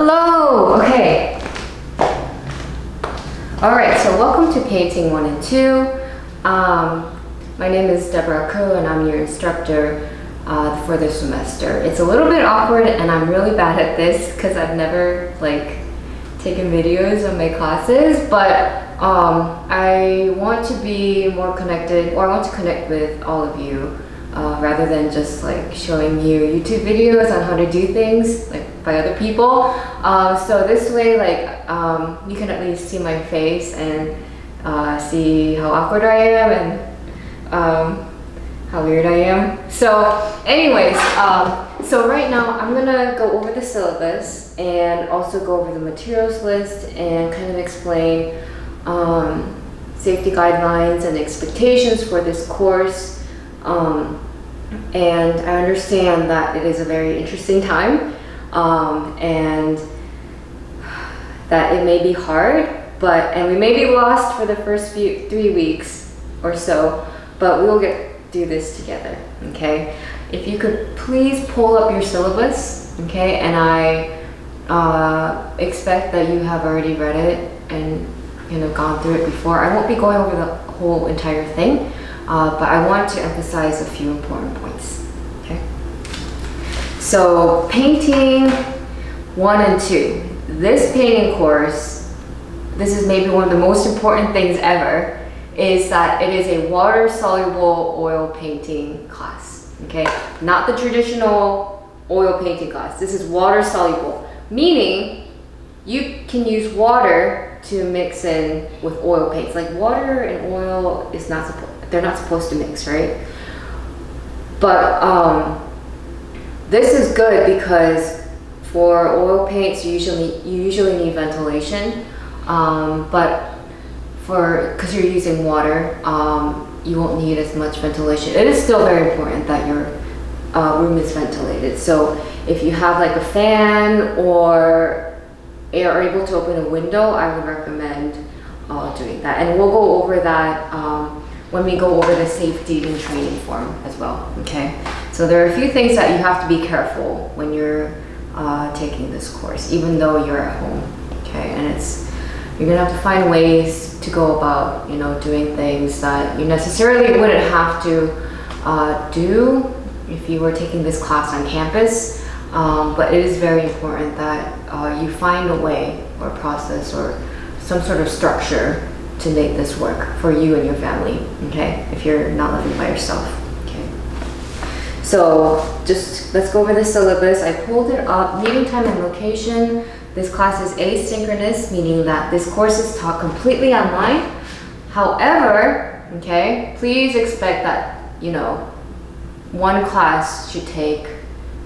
Hello! Okay. Alright, so welcome to Painting 1 and 2. My name is Deborah Ko and I'm your instructor for this semester. It's a little bit awkward and I'm really bad at this because I've never taken videos of my classes, but I want to be more connected, or I want to connect with all of you rather than just showing you YouTube videos on how to do things by other people. So this way you can at least see my face and see how awkward I am and how weird I am. So anyways, so right now I'm gonna go over the syllabus and also go over the materials list and kind of explain safety guidelines and expectations for this course. And I understand that it is a very interesting time and that it may be hard, and we may be lost for the first 3 weeks or so, but we will do this together, okay? If you could please pull up your syllabus, okay? And I expect that you have already read it and gone through it before. I won't be going over the whole entire thing, but I want to emphasize a few important points, okay? So Painting 1 and 2. This painting course, this is maybe one of the most important things ever, is that it is a water-soluble oil painting class, okay? Not the traditional oil painting class. This is water-soluble, meaning you can use water to mix in with oil paints. Like water and oil is they're not supposed to mix, right? But this is good because for oil paints you usually need ventilation, but because you're using water, you won't need as much ventilation. It is still very important that your room is ventilated. So if you have a fan or are able to open a window, I would recommend doing that. And we'll go over that when we go over the safety and training form as well, okay? So there are a few things that you have to be careful when you're taking this course, even though you're at home, okay? And you're gonna have to find ways to go about, doing things that you necessarily wouldn't have to do if you were taking this class on campus. But it is very important that you find a way or a process or some sort of structure to make this work for you and your family, okay? If you're not living by yourself, okay? So just let's go over the syllabus. I pulled it up. Meeting time and location. This class is asynchronous, meaning that this course is taught completely online. However, okay, please expect that, one class should take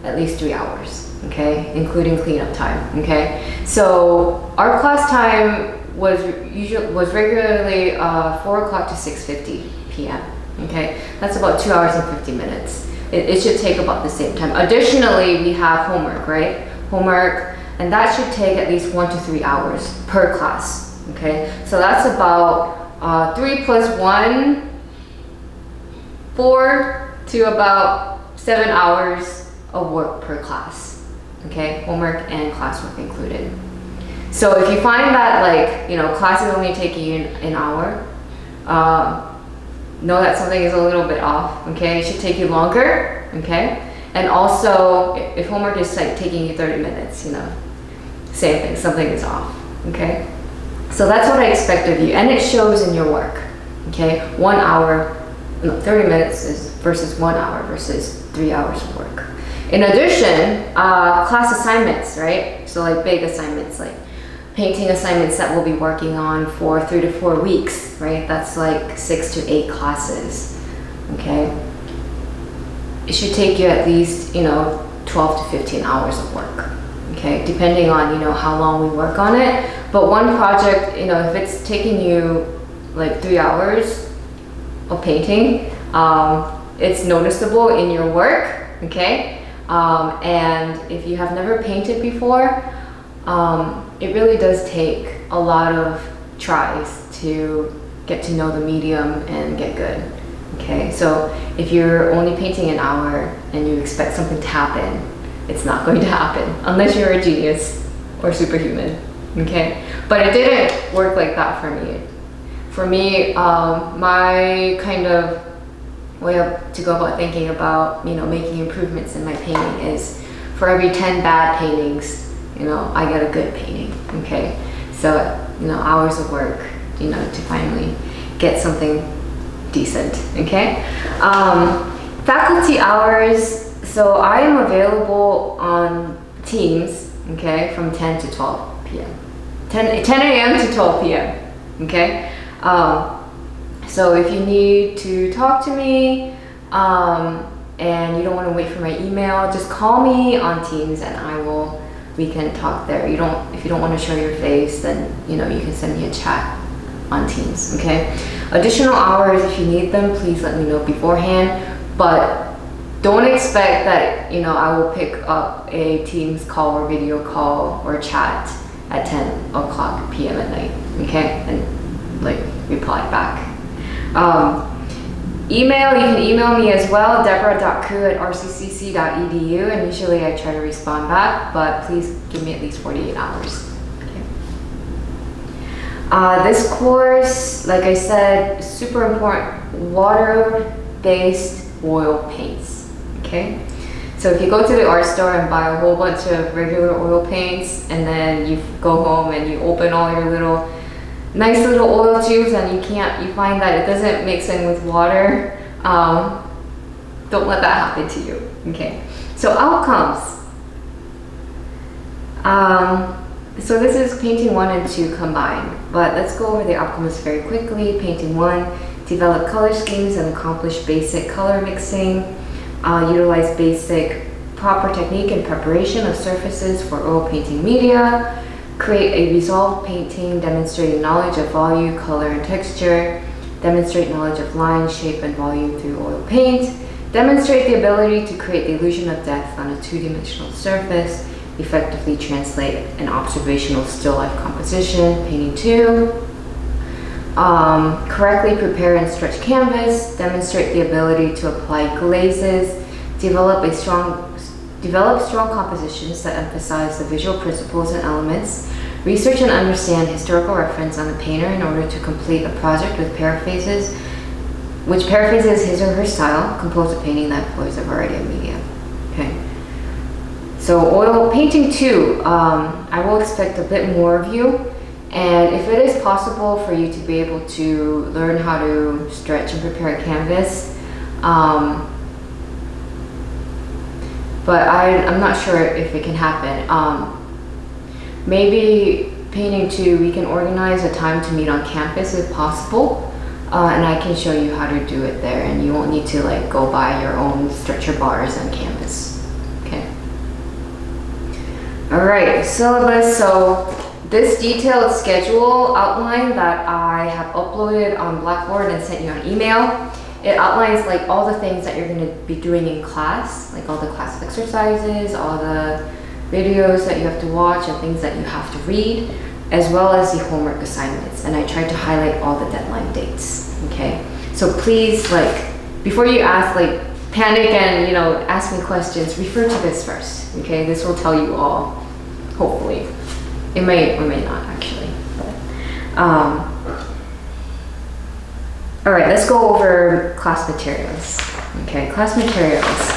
at least 3 hours, okay, including cleanup time, okay? So our class time was regularly 4 o'clock to 6:50 p.m., okay? That's about 2 hours and 50 minutes. It should take about the same time. Additionally, we have homework, right? Homework, and that should take at least 1 to 3 hours per class, okay? So that's about 3 plus 1, 4 to about 7 hours of work per class, okay? Homework and classwork included. So if you find that classes only take you an hour, know that something is a little bit off, okay? It should take you longer, okay? And also, if homework is taking you 30 minutes, same thing, something is off, okay? So that's what I expect of you, and it shows in your work, okay? 1 hour, 30 minutes versus 1 hour versus 3 hours of work. In addition, class assignments, right? So big assignments, painting assignments that we'll be working on for 3 to 4 weeks, right? That's 6 to 8 classes, okay? It should take you at least, 12 to 15 hours of work, okay? Depending on, how long we work on it. But one project, if it's taking you 3 hours of painting, it's noticeable in your work, okay? And if you have never painted before, it really does take a lot of tries to get to know the medium and get good, okay? So if you're only painting an hour and you expect something to happen, it's not going to happen unless you're a genius or superhuman, okay? But it didn't work like that for me. For me, my kind of way to go about thinking about, making improvements in my painting is for every 10 bad paintings, I get a good painting, okay? So, hours of work, to finally get something decent, okay? Faculty hours, so I am available on Teams, okay, from 10 to 12 p.m. 10 a.m. to 12 p.m., okay? So if you need to talk to me, and you don't want to wait for my email, just call me on Teams and we can talk there. If you don't want to show your face, then you can send me a chat on Teams, okay? Additional hours, if you need them, please let me know beforehand, but don't expect that, I will pick up a Teams call or video call or chat at 10 o'clock p.m. at night, okay? And reply back. Email, you can email me as well, deborah.ku@rccc.edu, and usually I try to respond back, but please give me at least 48 hours. Okay. This course, like I said, super important, water-based oil paints, okay? So if you go to the art store and buy a whole bunch of regular oil paints, and then you go home and you open all your nice little oil tubes and you find that it doesn't mix in with water, don't let that happen to you, okay? So outcomes. So this is painting 1 and 2 combined, but let's go over the outcomes very quickly. Painting 1, develop color schemes and accomplish basic color mixing, utilize basic proper technique and preparation of surfaces for oil painting media, create a resolved painting demonstrating knowledge of volume, color, and texture. Demonstrate knowledge of line, shape, and volume through oil paint. Demonstrate the ability to create the illusion of depth on a two-dimensional surface. Effectively translate an observational still life composition. Painting 2. Correctly prepare and stretch canvas. Demonstrate the ability to apply glazes. Develop strong compositions that emphasize the visual principles and elements. Research and understand historical reference on the painter in order to complete a project which paraphrases his or her style. Compose a painting that employs a variety of media. Okay. So oil painting 2, I will expect a bit more of you. And if it is possible for you to be able to learn how to stretch and prepare a canvas, but I'm not sure if it can happen. Maybe painting 2, we can organize a time to meet on campus if possible, and I can show you how to do it there, and you won't need to go buy your own stretcher bars and canvas. Okay. All right, syllabus. So this detailed schedule outline that I have uploaded on Blackboard and sent you an email. It outlines all the things that you're going to be doing in class, all the class exercises, all the videos that you have to watch and things that you have to read, as well as the homework assignments. And I tried to highlight all the deadline dates, okay? So please, before you panic and, ask me questions, refer to this first, okay? This will tell you all, hopefully. It may or may not, actually. But, all right, let's go over class materials. Okay, class materials.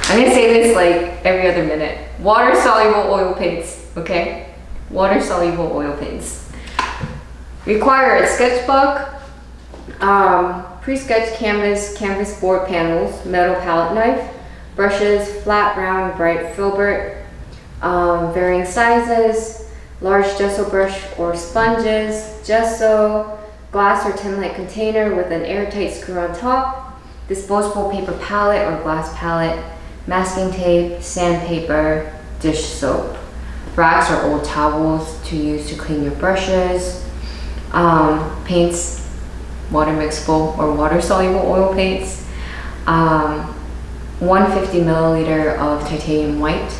I'm gonna say this every other minute. Water-soluble oil paints, okay? Water-soluble oil paints. Require a sketchbook, pre-sketched canvas board panels, metal palette knife, brushes, flat, round, bright filbert, varying sizes, large gesso brush or sponges, gesso, glass or tin-like container with an airtight screw on top, disposable paper palette or glass palette, masking tape, sandpaper, dish soap, rags or old towels to use to clean your brushes, paints, water mixable or water-soluble oil paints, 150 milliliter of titanium white,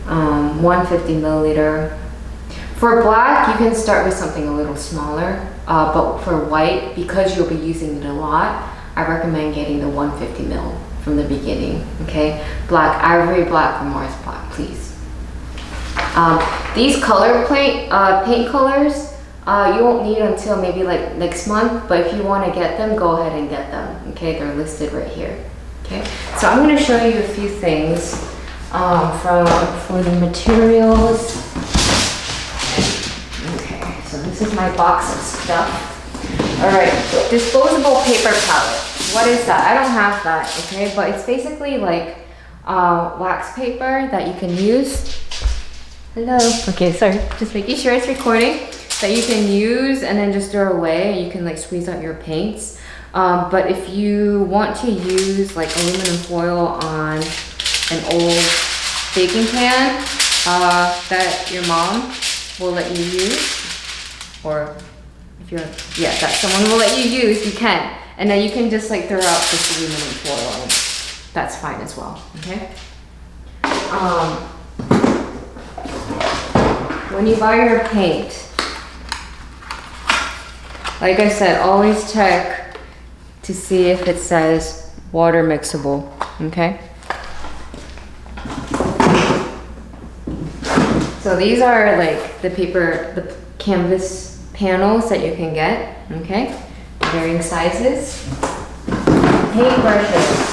150 milliliter. For black, you can start with something a little smaller, but for white, because you'll be using it a lot, I recommend getting the 150 mil from the beginning, okay? Black ivory, black or Mars black, please. These paint colors, you won't need until maybe like next month, but if you want to get them, go ahead and get them. Okay, they're listed right here. Okay, so I'm going to show you a few things for the materials. Okay, so this is my box of stuff. All right, disposable paper palette. What is that? I don't have that, okay, but it's basically like wax paper that you can use. Hello. Okay, sorry, just making sure it's recording. That you can use and then just throw away. You can like squeeze out your paints. But if you want to use like aluminum foil on an old baking pan that your mom will let you use, or if you're, yeah, that someone will let you use, you can. And then you can just like throw out this aluminum foil and that's fine as well, okay? When you buy your paint, like I said, always check to see if it says water mixable, okay? So these are like the canvas panels that you can get, okay? Varying sizes. Paintbrushes.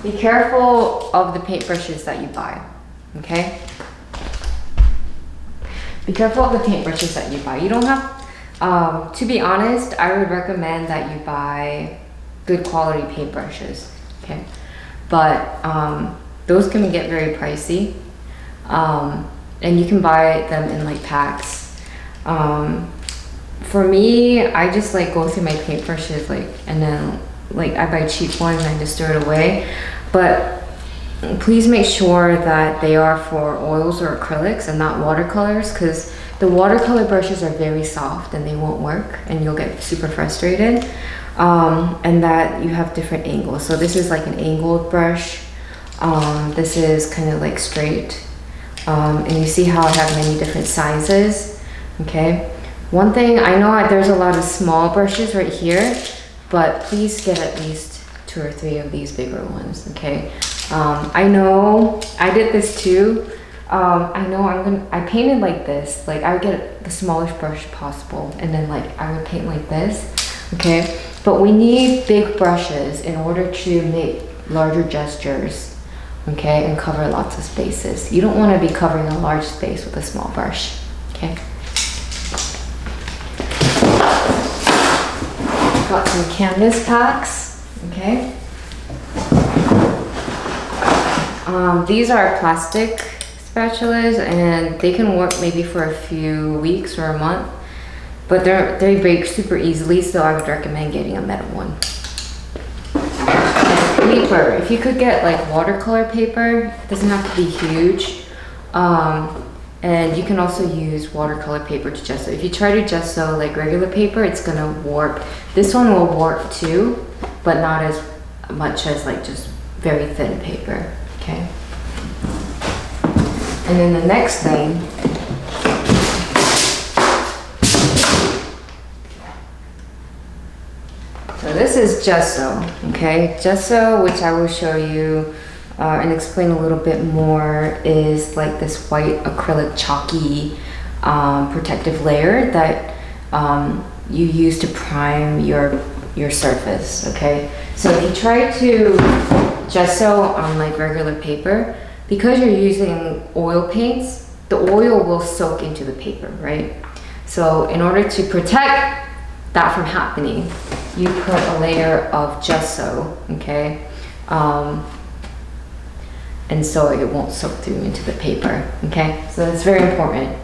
Be careful of the paintbrushes that you buy, okay? Be careful of the paintbrushes that you buy. You don't have, to be honest, I would recommend that you buy good quality paintbrushes, okay? But those can get very pricey. And you can buy them in like packs. For me, I just like go through my paintbrushes and then like I buy cheap ones and I just throw it away. But please make sure that they are for oils or acrylics and not watercolors, because the watercolor brushes are very soft and they won't work and you'll get super frustrated. And that you have different angles. So this is like an angled brush. This is kind of like straight. And you see how I have many different sizes, okay? One thing, I know there's a lot of small brushes right here, but please get at least 2 or 3 of these bigger ones, okay? I know, I did this too. I painted like this. Like I would get the smallest brush possible and then like I would paint like this, okay? But we need big brushes in order to make larger gestures. Okay, and cover lots of spaces. You don't want to be covering a large space with a small brush, okay? Got some canvas packs, okay? These are plastic spatulas and they can work maybe for a few weeks or a month, but they break super easily, so I would recommend getting a metal one. Paper, if you could get like watercolor paper, it doesn't have to be huge, and you can also use watercolor paper to gesso. If you try to gesso like regular paper, it's gonna warp. This one will warp too, but not as much as like just very thin paper, okay? And then the next thing, so this is gesso, okay? Gesso, which I will show you and explain a little bit more, is like this white acrylic chalky protective layer that you use to prime your surface, okay? So if you try to gesso on like regular paper, because you're using oil paints, the oil will soak into the paper, right? So in order to protect that from happening, you put a layer of gesso, okay? And so it won't soak through into the paper, okay? So that's very important.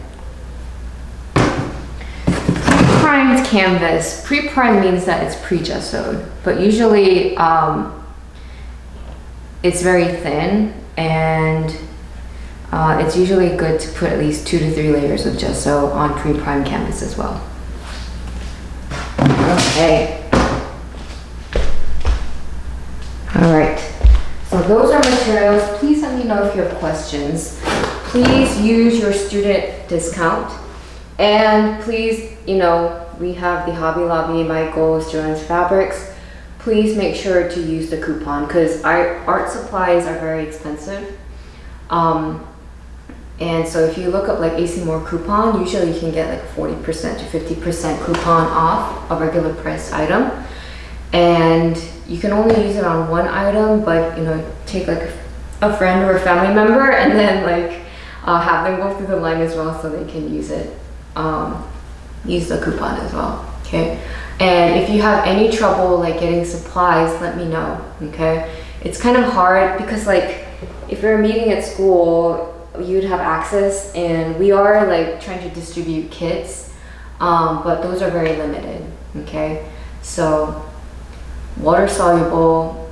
Pre-primed canvas. Pre-primed means that it's pre-gessoed, but usually it's very thin, and it's usually good to put at least 2 to 3 layers of gesso on pre-primed canvas as well. Okay. All right. So those are materials. Please let me know if you have questions. Please use your student discount. And please, you know, we have the Hobby Lobby, Michael's, Joann's Fabrics. Please make sure to use the coupon because our art supplies are very expensive. And so if you look up like AC More coupon, usually you can get like 40% to 50% coupon off a regular price item. And you can only use it on one item, but you know, take like a friend or a family member and then like have them go through the line as well so they can use it, use the coupon as well, okay? And if you have any trouble like getting supplies, let me know, okay? It's kind of hard because like if you're meeting at school, you'd have access, and we are like trying to distribute kits, but those are very limited, okay? So water soluble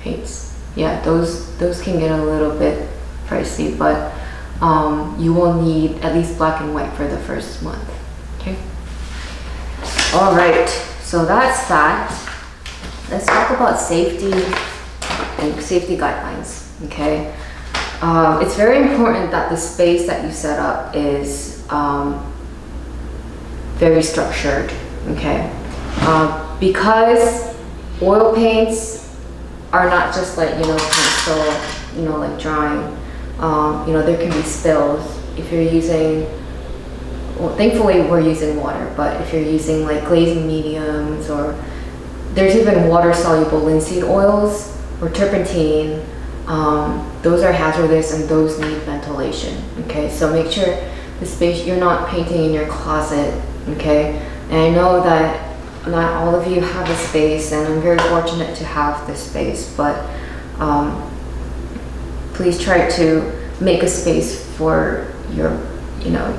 paints, yeah, those can get a little bit pricey, but you will need at least black and white for the first month, okay? All right, so that's that. Let's talk about safety and safety guidelines, okay? It's very important that the space that you set up is very structured, okay? Because oil paints are not just like, you know, pencil, you know, like drawing. You know, there can be spills if you're using, well, thankfully we're using water, but if you're using like glazing mediums, or there's even water soluble linseed oils or turpentine, those are hazardous and those need ventilation, okay? So make sure the space, you're not painting in your closet, okay? And I know that not all of you have a space, and I'm very fortunate to have this space, but please try to make a space for your, you know,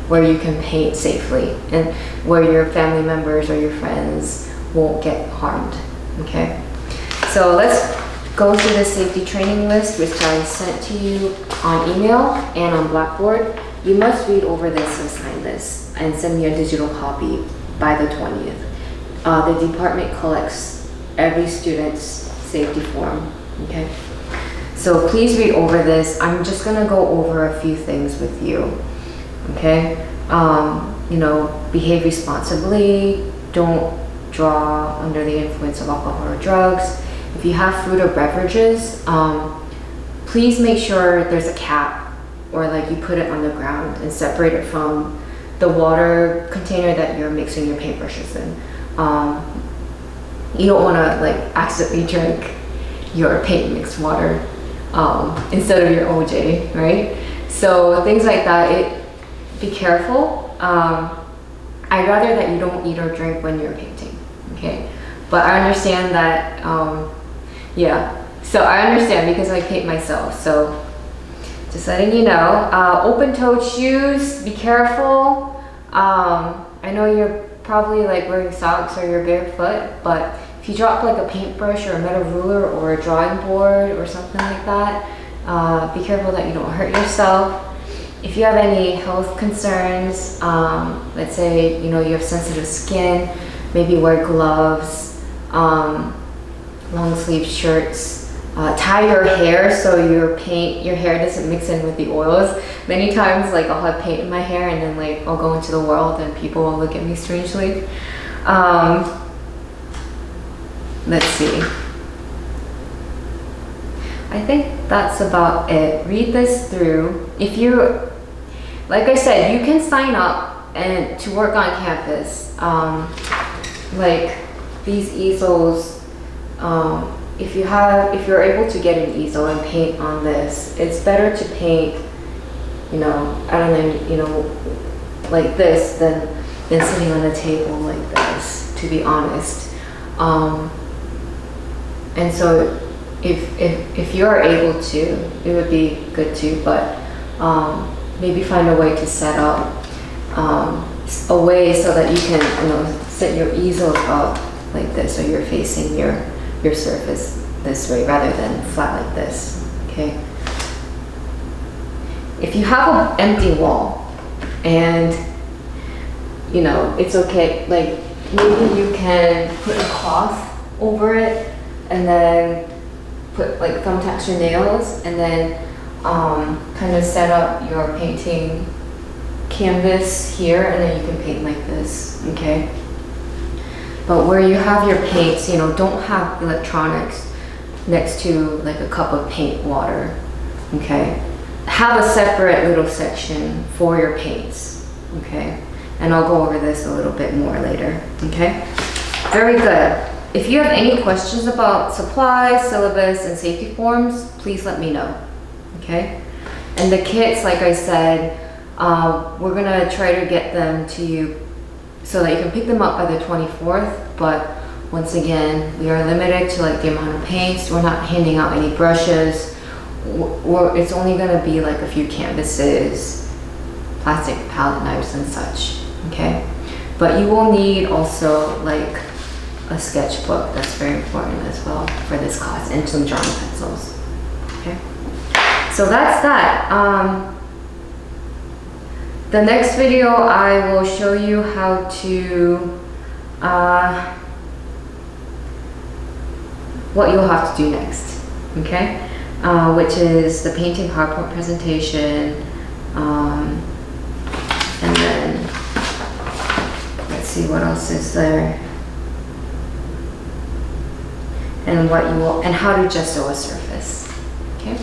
where you can paint safely and where your family members or your friends won't get harmed, okay? So let's go through the safety training list, which I sent to you on email and on Blackboard. You must read over this and sign this and send me a digital copy by the 20th. The department collects every student's safety form, okay? So please read over this. I'm just gonna go over a few things with you, okay? You know, behave responsibly, don't draw under the influence of alcohol or drugs. If you have fruit or beverages, please make sure there's a cap, or like you put it on the ground and separate it from the water container that you're mixing your paintbrushes in. You don't want to like accidentally drink your paint mixed water instead of your OJ, right? So things like that, be careful. I'd rather that you don't eat or drink when you're painting, okay? But I understand that, yeah, so I understand because I paint myself, so just letting you know. Open-toed shoes, be careful. I know you're probably like wearing socks or you're barefoot, but if you drop like a paintbrush or a metal ruler or a drawing board or something like that, be careful that you don't hurt yourself. If you have any health concerns, let's say, you know, you have sensitive skin, maybe wear gloves, long sleeve shirts, tie your hair so your hair doesn't mix in with the oils. Many times, like, I'll have paint in my hair and then like I'll go into the world and people will look at me strangely. Let's see. I think that's about it. Read this through. If you, like I said, you can sign up and to work on campus. Like these easels, if you're able to get an easel and paint on this, it's better to paint, you know, I don't know, you know, like this than sitting on a table like this, to be honest. And so if you're able to, it would be good to, but maybe find a way to set up a way so that you can, you know, set your easel up like this, so you're facing your surface this way rather than flat like this, okay? If you have an empty wall and, you know, it's okay, like maybe you can put a cloth over it and then put like thumbtacks your nails and then kind of set up your painting canvas here, and then you can paint like this, okay? But where you have your paints, you know, don't have electronics next to like a cup of paint water, okay? have a separate little section for your paints, okay? And I'll go over this a little bit more later, okay? Very good. If you have any questions about supplies, syllabus, and safety forms, please let me know, okay? And the kits, like I said, we're gonna try to get them to you so that you can pick them up by the 24th, but once again, we are limited to like the amount of paints. We're not handing out any brushes. It's only gonna be like a few canvases, plastic palette knives and such, okay? But you will need also like a sketchbook. That's very important as well for this class, and some drawing pencils, okay? So that's that. The next video I will show you how to what you'll have to do next, okay? Which is the painting PowerPoint presentation, and then let's see what else is there, and what you will, and how to gesso a surface, okay?